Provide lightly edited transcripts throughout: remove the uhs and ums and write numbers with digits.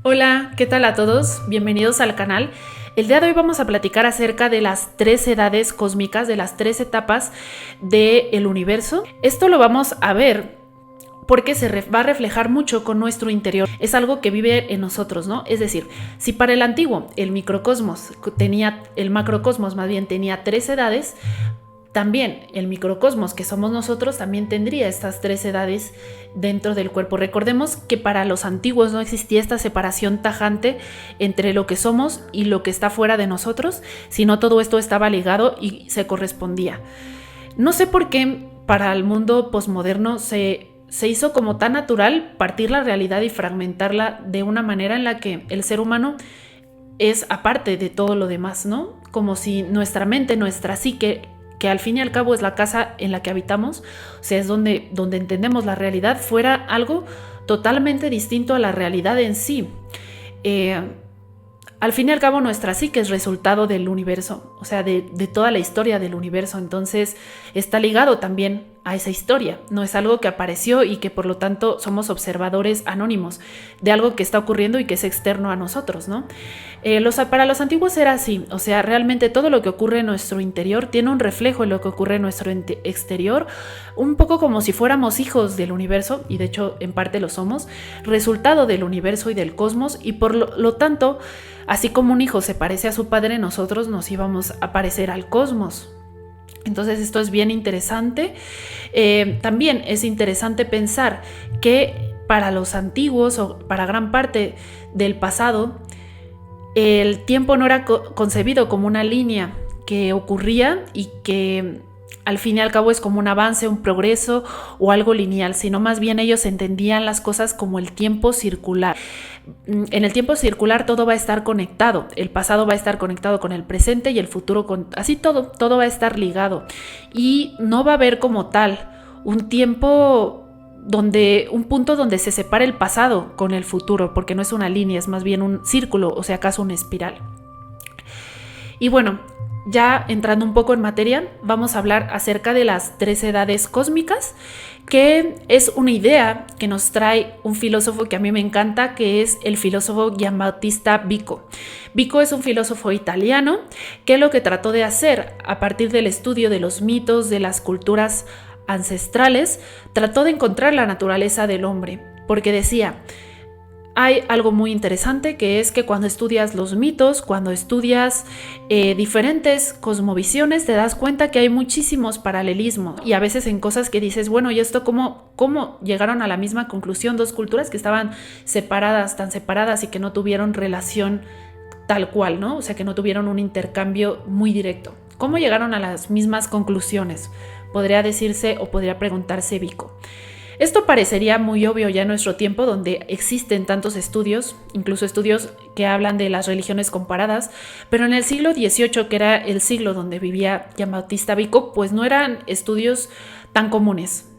Hola, ¿qué tal a todos? Bienvenidos al canal. El día de hoy vamos a platicar acerca de las tres edades cósmicas, de las tres etapas del universo. Esto lo vamos a ver porque va a reflejar mucho con nuestro interior. Es algo que vive en nosotros, ¿no? Es decir, si para el antiguo, el macrocosmos más bien tenía tres edades, también el microcosmos que somos nosotros también tendría estas tres edades dentro del cuerpo. Recordemos que para los antiguos no existía esta separación tajante entre lo que somos y lo que está fuera de nosotros, sino todo esto estaba ligado y se correspondía. No sé por qué para el mundo posmoderno se hizo como tan natural partir la realidad y fragmentarla de una manera en la que el ser humano es aparte de todo lo demás, ¿no? Como si nuestra mente, nuestra psique, que al fin y al cabo es la casa en la que habitamos, o sea, es donde entendemos la realidad, fuera algo totalmente distinto a la realidad en sí. Al fin y al cabo nuestra psique es resultado del universo, o sea, de toda la historia del universo, entonces está ligado también a esa historia, no es algo que apareció y que por lo tanto somos observadores anónimos de algo que está ocurriendo y que es externo a nosotros, ¿no? Para los antiguos era así, o sea, realmente todo lo que ocurre en nuestro interior tiene un reflejo en lo que ocurre en nuestro exterior, un poco como si fuéramos hijos del universo, y de hecho en parte lo somos, resultado del universo y del cosmos, y por lo tanto, así como un hijo se parece a su padre, nosotros nos íbamos a parecer al cosmos. Entonces esto es bien interesante. También es interesante pensar que para los antiguos o para gran parte del pasado, el tiempo no era concebido como una línea que ocurría y que al fin y al cabo es como un avance, un progreso o algo lineal, sino más bien ellos entendían las cosas como el tiempo circular. En el tiempo circular todo va a estar conectado, el pasado va a estar conectado con el presente y el futuro, así todo va a estar ligado y no va a haber como tal un punto donde se separe el pasado con el futuro, porque no es una línea, es más bien un círculo o si acaso una espiral. Y bueno, ya entrando un poco en materia, vamos a hablar acerca de las tres edades cósmicas, que es una idea que nos trae un filósofo que a mí me encanta, que es el filósofo Giambattista Vico. Vico es un filósofo italiano que lo que trató de hacer a partir del estudio de los mitos, de las culturas ancestrales, trató de encontrar la naturaleza del hombre, porque decía: hay algo muy interesante, que es que cuando estudias los mitos, cuando estudias diferentes cosmovisiones, te das cuenta que hay muchísimos paralelismos y a veces en cosas que dices, bueno, ¿y esto cómo llegaron a la misma conclusión dos culturas que estaban tan separadas y que no tuvieron relación tal cual, ¿no? O sea, que no tuvieron un intercambio muy directo. ¿Cómo llegaron a las mismas conclusiones? Podría decirse o podría preguntarse Vico. Esto parecería muy obvio ya en nuestro tiempo, donde existen tantos estudios, incluso estudios que hablan de las religiones comparadas, pero en el siglo XVIII, que era el siglo donde vivía Giambattista Vico, pues no eran estudios tan comunes.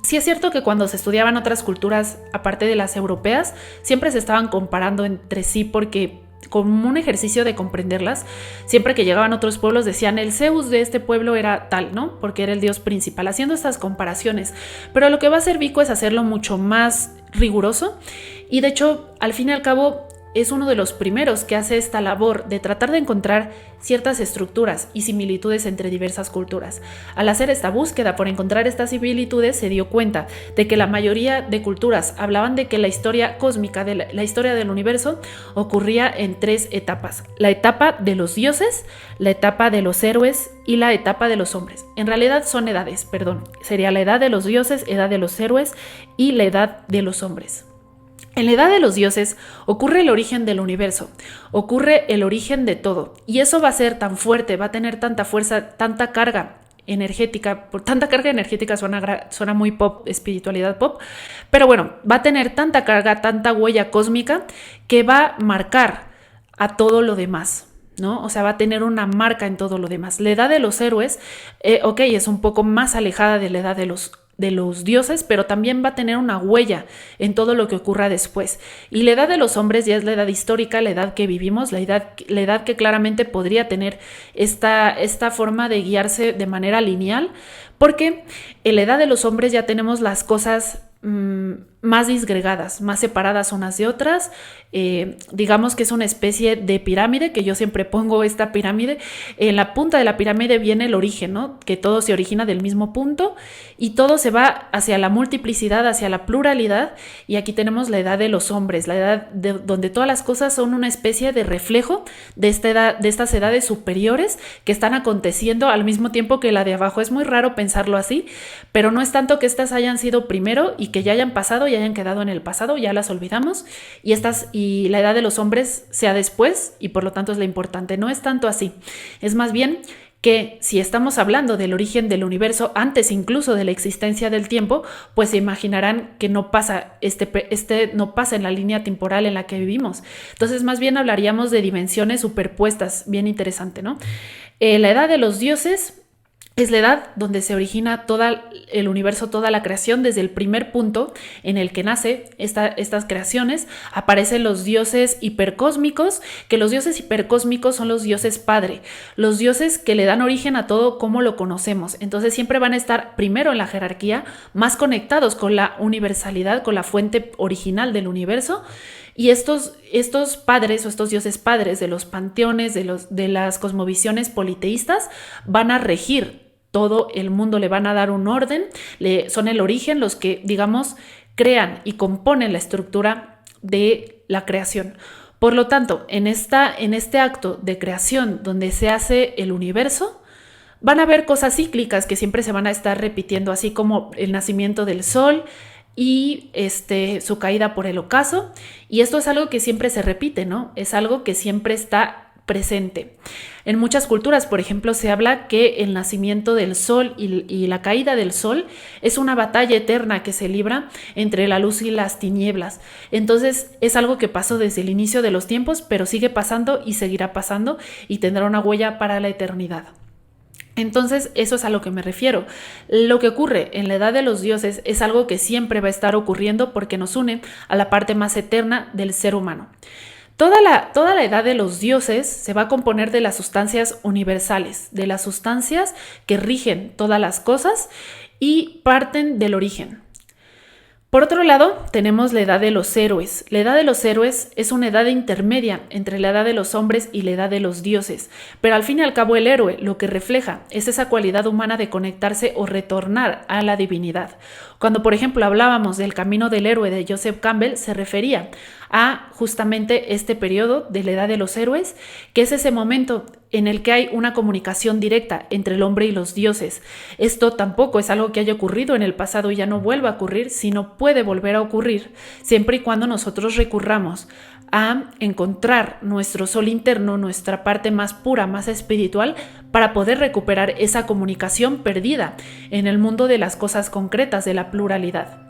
Sí es cierto que cuando se estudiaban otras culturas, aparte de las europeas, siempre se estaban comparando entre sí porque como un ejercicio de comprenderlas, siempre que llegaban otros pueblos decían el Zeus de este pueblo era tal, ¿no? Porque era el dios principal, haciendo estas comparaciones. Pero lo que va a hacer Vico es hacerlo mucho más riguroso y de hecho, al fin y al cabo, es uno de los primeros que hace esta labor de tratar de encontrar ciertas estructuras y similitudes entre diversas culturas. Al hacer esta búsqueda por encontrar estas similitudes, se dio cuenta de que la mayoría de culturas hablaban de que la historia cósmica, la historia del universo, ocurría en tres etapas: la etapa de los dioses, la etapa de los héroes y la etapa de los hombres. En realidad son edades, sería la edad de los dioses, edad de los héroes y la edad de los hombres. En la edad de los dioses ocurre el origen del universo, ocurre el origen de todo, y eso va a ser tan fuerte, va a tener tanta fuerza, tanta carga energética. Por tanta carga energética suena muy pop, espiritualidad pop, pero bueno, va a tener tanta carga, tanta huella cósmica que va a marcar a todo lo demás, ¿no? O sea, va a tener una marca en todo lo demás. La edad de los héroes, es un poco más alejada de la edad de los dioses, pero también va a tener una huella en todo lo que ocurra después. Y la edad de los hombres ya es la edad histórica, la edad que vivimos, la edad que claramente podría tener esta forma de guiarse de manera lineal, porque en la edad de los hombres ya tenemos las cosas más disgregadas, más separadas unas de otras. Digamos que es una especie de pirámide, que yo siempre pongo esta pirámide. En la punta de la pirámide viene el origen, ¿no? Que todo se origina del mismo punto y todo se va hacia la multiplicidad, hacia la pluralidad. Y aquí tenemos la edad de los hombres, la edad donde todas las cosas son una especie de reflejo de estas edades superiores que están aconteciendo al mismo tiempo que la de abajo. Es muy raro pensarlo así, pero no es tanto que estas hayan sido primero y que ya hayan pasado y hayan quedado en el pasado, ya las olvidamos, y la edad de los hombres sea después, y por lo tanto es la importante. No es tanto así, es más bien que si estamos hablando del origen del universo antes incluso de la existencia del tiempo, pues se imaginarán que no pasa no pasa en la línea temporal en la que vivimos. Entonces más bien hablaríamos de dimensiones superpuestas, bien interesante, ¿no? La edad de los dioses es la edad donde se origina todo el universo, toda la creación. Desde el primer punto en el que nace estas creaciones, aparecen los dioses hipercósmicos, que los dioses hipercósmicos son los dioses padre, los dioses que le dan origen a todo como lo conocemos. Entonces siempre van a estar primero en la jerarquía, más conectados con la universalidad, con la fuente original del universo. Y estos padres o estos dioses padres de los panteones, de las cosmovisiones politeístas, van a regir todo el mundo, le van a dar un orden, son el origen, los que, digamos, crean y componen la estructura de la creación. Por lo tanto, en este acto de creación donde se hace el universo, van a haber cosas cíclicas que siempre se van a estar repitiendo, así como el nacimiento del sol y su caída por el ocaso. Y esto es algo que siempre se repite, ¿no? Es algo que siempre está presente. En muchas culturas, por ejemplo, se habla que el nacimiento del sol y la caída del sol es una batalla eterna que se libra entre la luz y las tinieblas. Entonces es algo que pasó desde el inicio de los tiempos, pero sigue pasando y seguirá pasando y tendrá una huella para la eternidad. Entonces, eso es a lo que me refiero. Lo que ocurre en la edad de los dioses es algo que siempre va a estar ocurriendo porque nos une a la parte más eterna del ser humano. Toda la edad de los dioses se va a componer de las sustancias universales, de las sustancias que rigen todas las cosas y parten del origen. Por otro lado, tenemos la edad de los héroes. La edad de los héroes es una edad intermedia entre la edad de los hombres y la edad de los dioses, pero al fin y al cabo el héroe lo que refleja es esa cualidad humana de conectarse o retornar a la divinidad. Cuando, por ejemplo, hablábamos del camino del héroe de Joseph Campbell, se refería a justamente este periodo de la edad de los héroes, que es ese momento en el que hay una comunicación directa entre el hombre y los dioses. Esto tampoco es algo que haya ocurrido en el pasado y ya no vuelva a ocurrir, sino puede volver a ocurrir siempre y cuando nosotros recurramos a encontrar nuestro sol interno, nuestra parte más pura, más espiritual, para poder recuperar esa comunicación perdida en el mundo de las cosas concretas, de la pluralidad.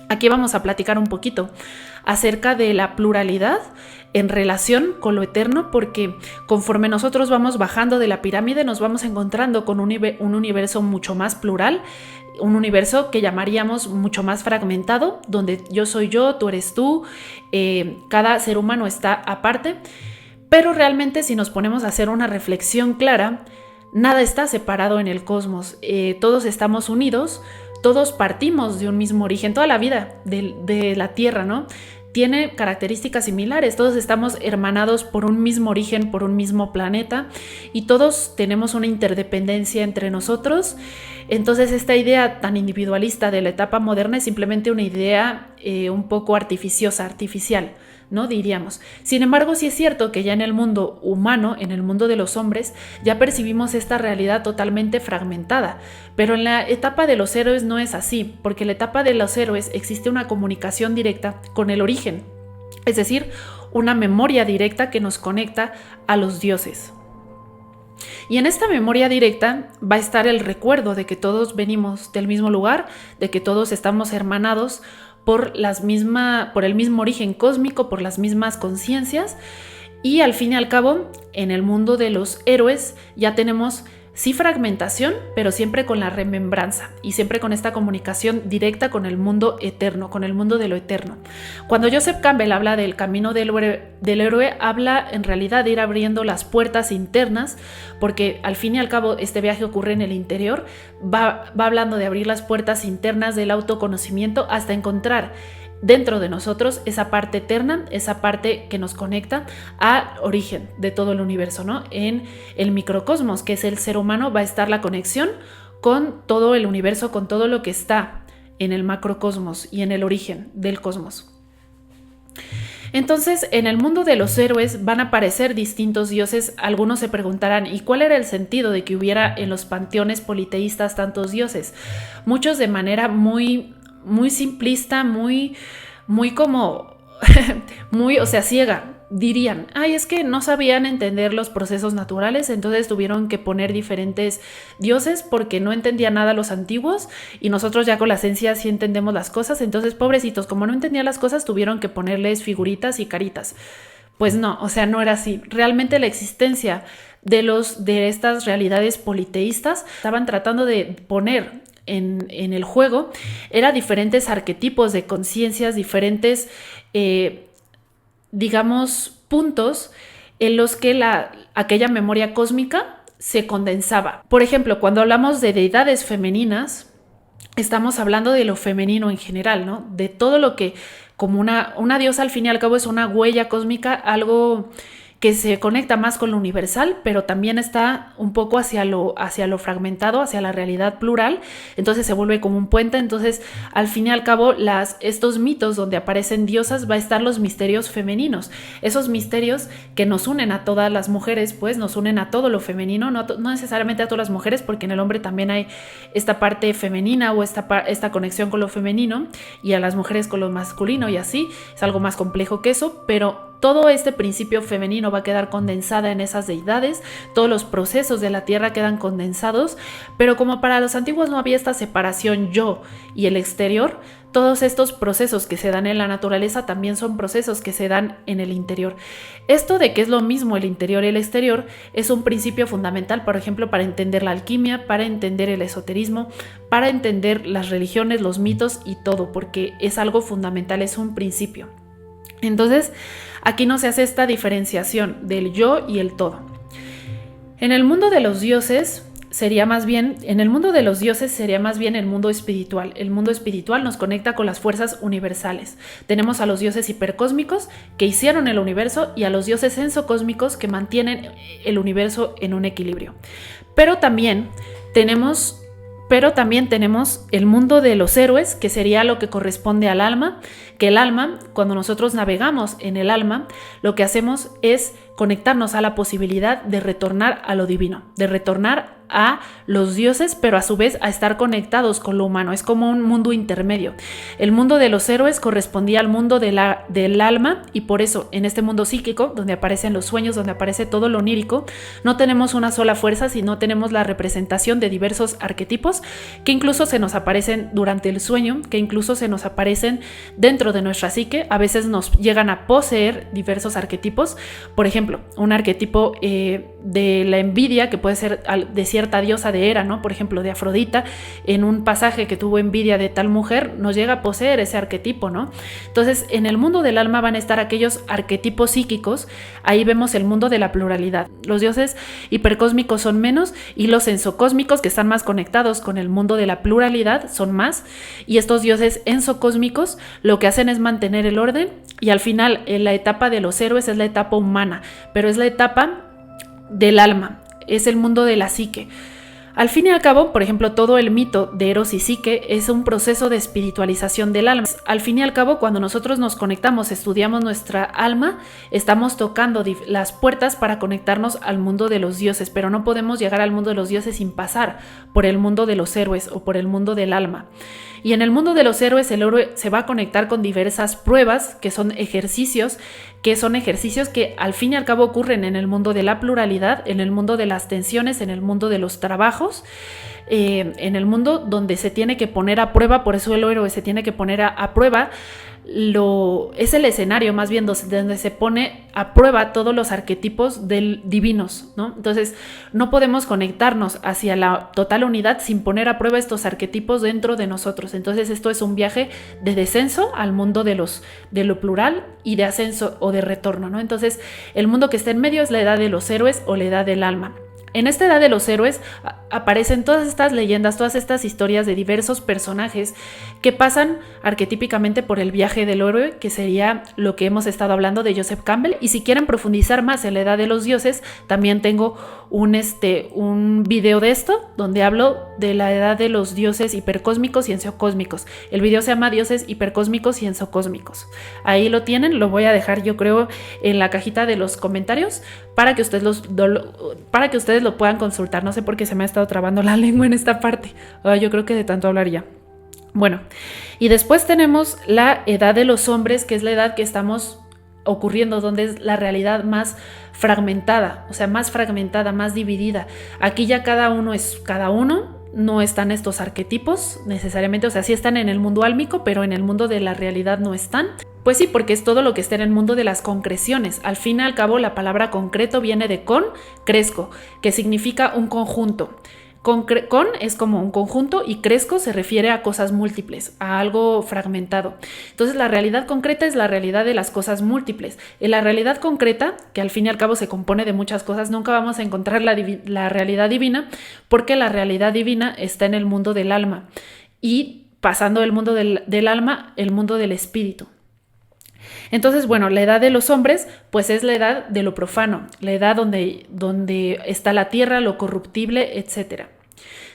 Aquí vamos a platicar un poquito acerca de la pluralidad en relación con lo eterno, porque conforme nosotros vamos bajando de la pirámide nos vamos encontrando con un universo mucho más plural, un universo que llamaríamos mucho más fragmentado, donde yo soy yo, tú eres tú, cada ser humano está aparte, pero realmente si nos ponemos a hacer una reflexión clara, nada está separado en el cosmos, todos estamos unidos, todos partimos de un mismo origen, toda la vida de la Tierra, ¿no? Tiene características similares, todos estamos hermanados por un mismo origen, por un mismo planeta y todos tenemos una interdependencia entre nosotros. Entonces esta idea tan individualista de la etapa moderna es simplemente una idea un poco artificial, ¿no? Diríamos. Sin embargo, sí es cierto que ya en el mundo humano, en el mundo de los hombres, ya percibimos esta realidad totalmente fragmentada. Pero en la etapa de los héroes no es así, porque en la etapa de los héroes existe una comunicación directa con el origen, es decir, una memoria directa que nos conecta a los dioses. Y en esta memoria directa va a estar el recuerdo de que todos venimos del mismo lugar, de que todos estamos hermanados por el mismo origen cósmico, por las mismas conciencias, y al fin y al cabo, en el mundo de los héroes ya tenemos sí fragmentación, pero siempre con la remembranza y siempre con esta comunicación directa con el mundo eterno, con el mundo de lo eterno. Cuando Joseph Campbell habla del camino del héroe, habla en realidad de ir abriendo las puertas internas, porque al fin y al cabo este viaje ocurre en el interior, va hablando de abrir las puertas internas del autoconocimiento hasta encontrar dentro de nosotros esa parte eterna, esa parte que nos conecta al origen de todo el universo, ¿no? En el microcosmos, que es el ser humano, va a estar la conexión con todo el universo, con todo lo que está en el macrocosmos y en el origen del cosmos. Entonces, en el mundo de los héroes van a aparecer distintos dioses. Algunos se preguntarán, ¿y cuál era el sentido de que hubiera en los panteones politeístas tantos dioses? Muchos de manera muy simplista, muy como, o sea, ciega. Dirían, es que no sabían entender los procesos naturales, entonces tuvieron que poner diferentes dioses porque no entendían nada los antiguos y nosotros ya con la ciencia sí entendemos las cosas, entonces pobrecitos, como no entendían las cosas, tuvieron que ponerles figuritas y caritas. Pues no, o sea, no era así. Realmente la existencia de estas realidades politeístas estaban tratando de poner en el juego, era diferentes arquetipos de conciencias, diferentes digamos, puntos en los que aquella memoria cósmica se condensaba. Por ejemplo, cuando hablamos de deidades femeninas, estamos hablando de lo femenino en general, ¿no? De todo lo que, como una diosa al fin y al cabo es una huella cósmica, algo que se conecta más con lo universal, pero también está un poco hacia lo fragmentado, hacia la realidad plural, entonces se vuelve como un puente. Entonces, al fin y al cabo, estos mitos donde aparecen diosas, va a estar los misterios femeninos, esos misterios que nos unen a todas las mujeres, pues nos unen a todo lo femenino, no necesariamente a todas las mujeres, porque en el hombre también hay esta parte femenina o esta conexión con lo femenino, y a las mujeres con lo masculino, y así, es algo más complejo que eso, pero todo este principio femenino va a quedar condensada en esas deidades, todos los procesos de la tierra quedan condensados, pero como para los antiguos no había esta separación yo y el exterior, todos estos procesos que se dan en la naturaleza también son procesos que se dan en el interior. Esto de que es lo mismo el interior y el exterior es un principio fundamental, por ejemplo, para entender la alquimia, para entender el esoterismo, para entender las religiones, los mitos y todo, porque es algo fundamental, es un principio. Entonces, aquí no se hace esta diferenciación del yo y el todo. En el mundo de los dioses sería más bien el mundo espiritual. El mundo espiritual nos conecta con las fuerzas universales. Tenemos a los dioses hipercósmicos que hicieron el universo y a los dioses ensocósmicos que mantienen el universo en un equilibrio. Pero también tenemos el mundo de los héroes, que sería lo que corresponde al alma, que el alma, cuando nosotros navegamos en el alma, lo que hacemos es conectarnos a la posibilidad de retornar a lo divino, de retornar a los dioses, pero a su vez a estar conectados con lo humano. Es como un mundo intermedio. El mundo de los héroes correspondía al mundo del alma, y por eso en este mundo psíquico, donde aparecen los sueños, donde aparece todo lo onírico, no tenemos una sola fuerza, sino tenemos la representación de diversos arquetipos que incluso se nos aparecen durante el sueño, que incluso se nos aparecen dentro de nuestra psique. A veces nos llegan a poseer diversos arquetipos. Por ejemplo, un arquetipo de la envidia, que puede ser de cierta diosa de Hera, ¿no? Por ejemplo, de Afrodita, en un pasaje que tuvo envidia de tal mujer, nos llega a poseer ese arquetipo, ¿no? Entonces, en el mundo del alma van a estar aquellos arquetipos psíquicos. Ahí vemos el mundo de la pluralidad. Los dioses hipercósmicos son menos, y los ensocósmicos, que están más conectados con el mundo de la pluralidad, son más. Y estos dioses ensocósmicos lo que hacen es mantener el orden, y al final en la etapa de los héroes es la etapa humana, pero es la etapa del alma, es el mundo de la psique. Al fin y al cabo, por ejemplo, todo el mito de Eros y Psique es un proceso de espiritualización del alma. Al fin y al cabo, cuando nosotros nos conectamos, estudiamos nuestra alma, estamos tocando las puertas para conectarnos al mundo de los dioses, pero no podemos llegar al mundo de los dioses sin pasar por el mundo de los héroes o por el mundo del alma. Y en el mundo de los héroes, el héroe se va a conectar con diversas pruebas, que son ejercicios que al fin y al cabo ocurren en el mundo de la pluralidad, en el mundo de las tensiones, en el mundo de los trabajos, en el mundo donde se tiene que poner a prueba. Por eso el héroe se tiene que poner a prueba. Es el escenario más bien donde se pone a prueba todos los arquetipos divinos, ¿no? Entonces no podemos conectarnos hacia la total unidad sin poner a prueba estos arquetipos dentro de nosotros. Entonces esto es un viaje de descenso al mundo de lo plural, y de ascenso o de retorno, ¿no? Entonces el mundo que está en medio es la edad de los héroes o la edad del alma. En esta edad de los héroes aparecen todas estas leyendas, todas estas historias de diversos personajes que pasan arquetípicamente por el viaje del héroe, que sería lo que hemos estado hablando de Joseph Campbell. Y si quieren profundizar más en la edad de los dioses, también tengo un video de esto, donde hablo de la edad de los dioses hipercósmicos y ensocósmicos. El video se llama Dioses hipercósmicos y ensocósmicos. Ahí lo tienen, lo voy a dejar yo creo en la cajita de los comentarios para que ustedes lo puedan consultar. No sé por qué se me ha estado trabando la lengua en esta parte. Yo creo que de tanto hablar ya. Bueno, y después tenemos la edad de los hombres, que es la edad que estamos ocurriendo, donde es la realidad más fragmentada, o sea, más fragmentada, más dividida. Aquí ya cada uno es cada uno, no están estos arquetipos necesariamente, o sea, sí están en el mundo álmico, pero en el mundo de la realidad no están. Pues sí, porque es todo lo que está en el mundo de las concreciones. Al fin y al cabo, la palabra concreto viene de cresco, que significa un conjunto. Con es como un conjunto y cresco se refiere a cosas múltiples, a algo fragmentado. Entonces la realidad concreta es la realidad de las cosas múltiples. En la realidad concreta, que al fin y al cabo se compone de muchas cosas, nunca vamos a encontrar la realidad divina, porque la realidad divina está en el mundo del alma y pasando del mundo del alma, el mundo del espíritu. Entonces, bueno, la edad de los hombres, pues es la edad de lo profano, la edad donde está la tierra, lo corruptible, etc.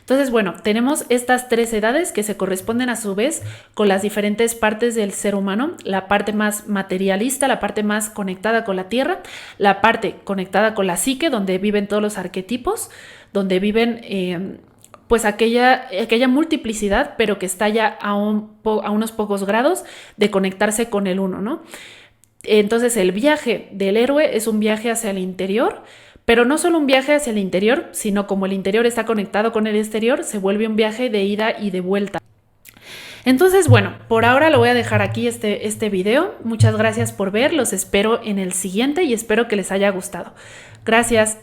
Entonces, bueno, tenemos estas tres edades que se corresponden a su vez con las diferentes partes del ser humano, la parte más materialista, la parte más conectada con la tierra, la parte conectada con la psique, donde viven todos los arquetipos, donde viven pues aquella multiplicidad, pero que está ya a unos pocos grados de conectarse con el uno, ¿no? Entonces el viaje del héroe es un viaje hacia el interior, pero no solo un viaje hacia el interior, sino como el interior está conectado con el exterior, se vuelve un viaje de ida y de vuelta. Entonces, bueno, por ahora lo voy a dejar aquí este video. Muchas gracias por ver, los espero en el siguiente y espero que les haya gustado. Gracias.